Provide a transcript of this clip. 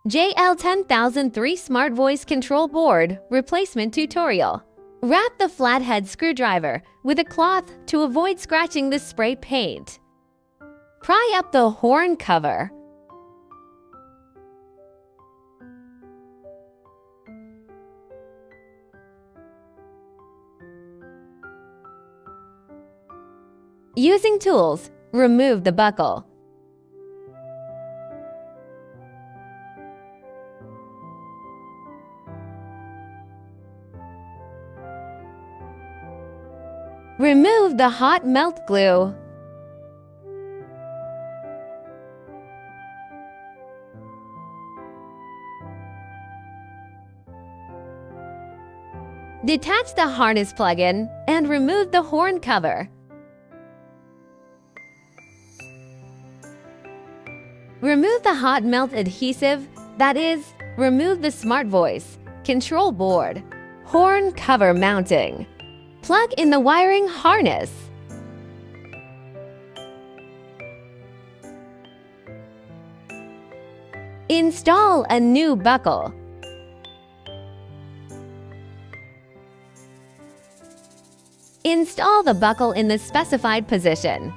JL10003 Smart Voice Control Board Replacement Tutorial. Wrap the flathead screwdriver with a cloth to avoid scratching the spray paint. Pry up the horn cover. Using tools, remove the buckle. Remove the hot melt glue. Detach the harness plug-in and remove the horn cover. Remove the hot melt adhesive, that is, remove the Smart Voice Control Board. Horn cover mounting. Plug in the wiring harness. Install a new buckle. Install the buckle in the specified position.